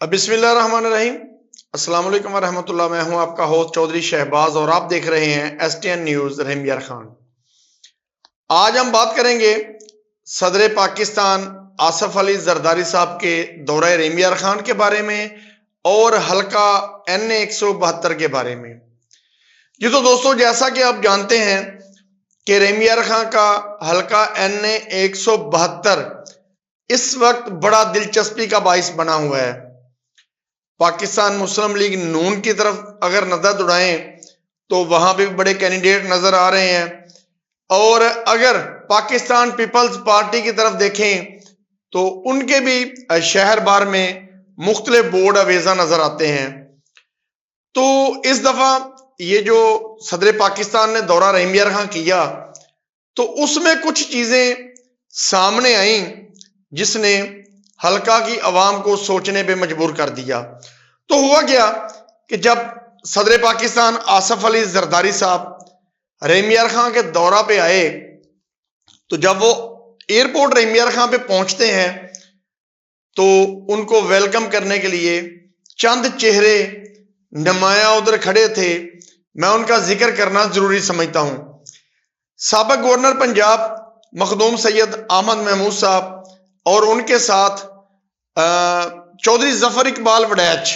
बिस्मिल्लाहिर्रहमानिर्रहीम। अस्सलाम वालेकुम वरहमतुल्लाह। मैं हूं आपका होस्ट चौधरी शहबाज और आप देख रहे हैं STN न्यूज रहीम खान। आज हम बात करेंगे सदर पाकिस्तान आसफ अली जरदारी साहब के दौरा रहीम खान के बारे में और हल्का NA 172 के बारे में। जी तो दोस्तों, जैसा कि आप जानते हैं कि रहीम खान का हल्का NA 172 इस वक्त बड़ा दिलचस्पी का बाइस बना हुआ है। पाकिस्तान मुस्लिम लीग नून की तरफ अगर नजर दौड़ाएं तो वहां भी बड़े कैंडिडेट नजर आ रहे हैं और अगर पाकिस्तान पीपल्स पार्टी की तरफ देखें तो उनके भी शहर बार में मुख्तलिफ बोर्ड अवेजा नजर आते हैं। तो इस दफा ये जो सदर पाकिस्तान ने दौरा रहीम खान किया तो उसमें कुछ चीजें सामने आई जिसने हल्का की आवाम को सोचने पे मजबूर कर दिया। तो हुआ क्या कि जब सदर पाकिस्तान आसफ अली जरदारी साहब रहीम खान के दौरा पे आए तो जब वो एयरपोर्ट रहीम खान पे पहुंचते हैं तो उनको वेलकम करने के लिए चंद चेहरे नुमाया उधर खड़े थे। मैं उनका जिक्र करना जरूरी समझता हूं। साबिक गवर्नर पंजाब मखदूम सैयद अहमद महमूद साहब और उनके साथ चौधरी जफर इकबाल वड़ैच,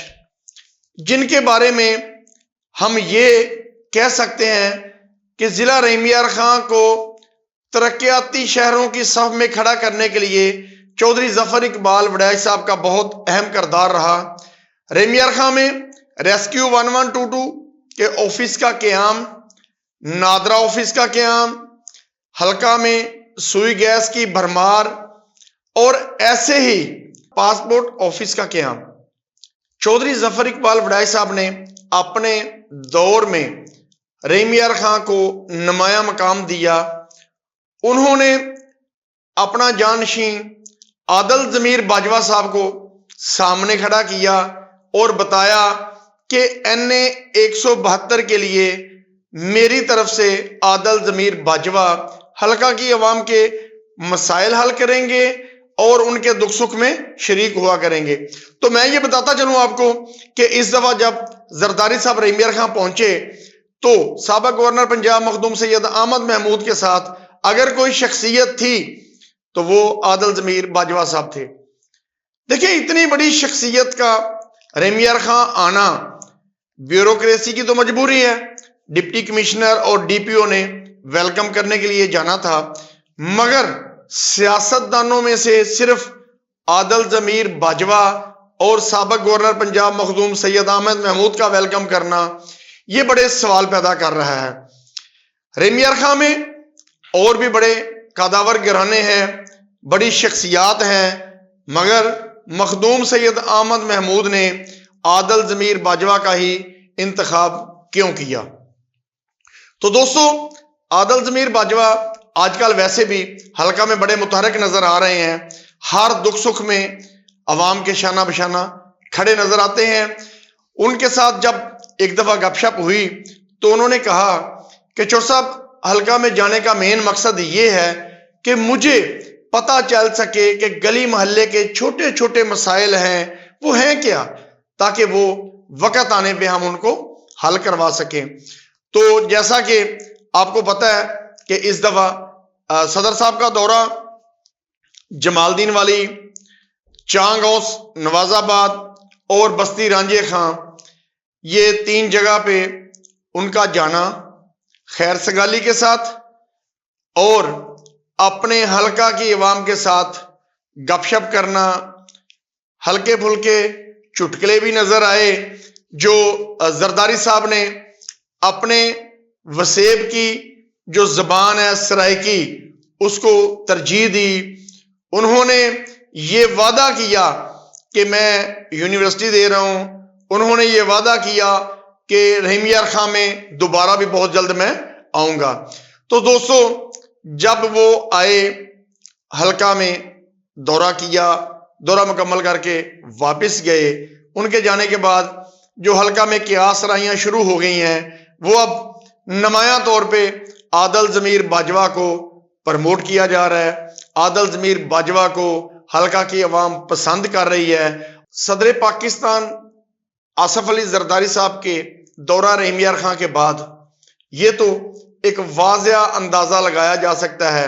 जिनके बारे में हम ये कह सकते हैं कि जिला रहीम खान को तरक्याती शहरों की सफ में खड़ा करने के लिए चौधरी जफर इकबाल वड़ैच साहब का बहुत अहम किरदार रहा। रहीम खान में रेस्क्यू 1122 के ऑफिस का क़याम, नादरा ऑफिस का क़याम, हल्का में सुई गैस की भरमार और ऐसे ही पासपोर्ट ऑफिस का क़याम। चौधरी जफर इकबाल वड़ैच साहब ने अपने दौर में रहीम खान को नुमाया मकाम दिया। उन्होंने अपना जानशीन आदल जमीर बाजवा साहब को सामने खड़ा किया और बताया कि NA 172 के लिए मेरी तरफ से आदल जमीर बाजवा हल्का की आवाम के मसाइल हल करेंगे और उनके दुख सुख में शरीक हुआ करेंगे। तो मैं ये बताता चलूं आपको कि इस दफा जब जरदारी साहब रहीम खान पहुंचे तो साबिक गवर्नर पंजाब मखदूम सैयद अहमद महमूद के साथ अगर कोई शख्सियत थी तो वो आदल जमीर बाजवा साहब थे। देखिए, इतनी बड़ी शख्सियत का रहीम खान आना ब्यूरोक्रेसी की तो मजबूरी है। डिप्टी कमिश्नर और DPO ने वेलकम करने के लिए जाना था, मगर सियासतदानों में से सिर्फ आदल जमीर बाजवा और साबिक गवर्नर पंजाब मखदूम सैयद अहमद महमूद का वेलकम करना ये बड़े सवाल पैदा कर रहा है। रहीम खान में और भी बड़े कदावर घराने हैं, बड़ी शख्सियात हैं, मगर मखदूम सैयद अहमद महमूद ने आदल जमीर बाजवा का ही इंतखाब क्यों किया? तो दोस्तों, आदल जमीर बाजवा आजकल वैसे भी हल्का में बड़े मुतहरक नजर आ रहे हैं। हर दुख सुख में अवाम के शाना बशाना खड़े नजर आते हैं। उनके साथ जब एक दफा गपशप हुई तो उन्होंने कहा कि चौर साहब, हल्का में जाने का मेन मकसद ये है कि मुझे पता चल सके कि गली मोहल्ले के छोटे छोटे मसाइल हैं वो हैं क्या, ताकि वो वक्त आने पे हम उनको हल करवा सकें। तो जैसा कि आपको पता है कि इस दफा सदर साहब का दौरा जमालदीन वाली, चांगौस, नवाजाबाद और बस्ती रांझे खां, ये 3 जगह पे उनका जाना खैर सगाली के साथ और अपने हल्का की अवाम के साथ गपशप करना, हल्के फुल्के चुटकुले भी नजर आए जो जरदारी साहब ने अपने वसेब की जो जबान है सराइकी उसको तरजीह दी। उन्होंने ये वादा किया कि मैं यूनिवर्सिटी दे रहा हूं। उन्होंने ये वादा किया कि रहीम खान में दोबारा भी बहुत जल्द मैं आऊंगा। तो दोस्तों, जब वो आए, हल्का में दौरा किया, दौरा मुकम्मल करके वापस गए, उनके जाने के बाद जो हल्का में कियास राइयां शुरू हो गई हैं वो अब नुमाया तौर पे आदल जमीर बाजवा को प्रमोट किया जा रहा है। आदल जमीर बाजवा को हल्का की अवाम पसंद कर रही है सदर पाकिस्तान आसफ अली जरदारी साहब के दौरा रहीम यार खां के बाद ये तो एक वाज़िया अंदाजा लगाया जा सकता है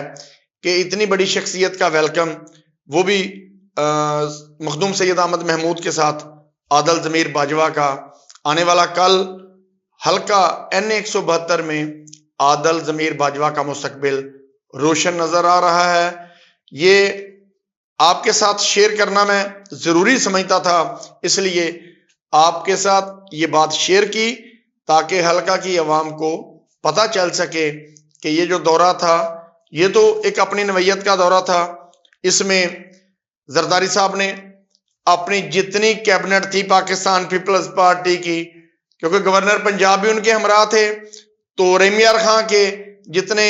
कि इतनी बड़ी शख्सियत का वेलकम, वो भी मखदूम सैयद अहमद महमूद के साथ आदल ज़मीर बाजवा का, आने वाला कल हल्का N172 में आदल ज़मीर बाजवा का मुस्तकबिल रोशन नजर आ रहा है। ये आपके साथ शेयर करना मैं जरूरी समझता था, इसलिए आपके साथ ये बात शेयर की ताकि हल्का की आवाम को पता चल सके कि ये जो दौरा था ये तो एक अपनी नवैयत का दौरा था। इसमें जरदारी साहब ने अपनी जितनी कैबिनेट थी पाकिस्तान पीपल्स पार्टी की, क्योंकि गवर्नर पंजाब भी उनके हमरा थे, तो रहीम यार खां के जितने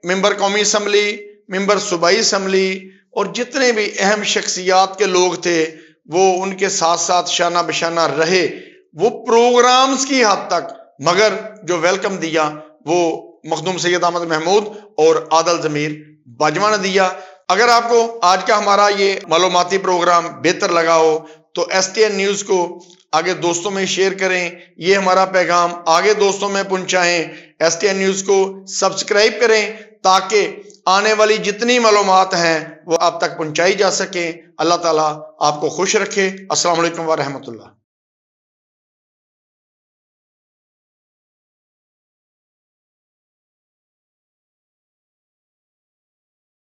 मेंबर कौमी असम्बली, मेंबर सूबाई असम्बली और जितने भी अहम शख्सियात के लोग थे वो उनके साथ साथ शाना बशाना रहे, वो प्रोग्राम्स की हद तक, मगर जो वेलकम दिया वो मखदूम सैयद अहमद महमूद और आदल ज़मीर बाजवा ने दिया। अगर आपको आज का हमारा ये मालूमाती प्रोग्राम बेहतर लगा हो तो STN न्यूज़ को आगे दोस्तों में शेयर करें, ये हमारा पैगाम आगे दोस्तों में पहुंचाएं। STN न्यूज़ को सब्सक्राइब करें ताकि आने वाली जितनी मालूमात हैं वो आप तक पहुंचाई जा सके। अल्लाह ताला आपको खुश रखे। अस्सलाम वालेकुम व रहमतुल्लाह।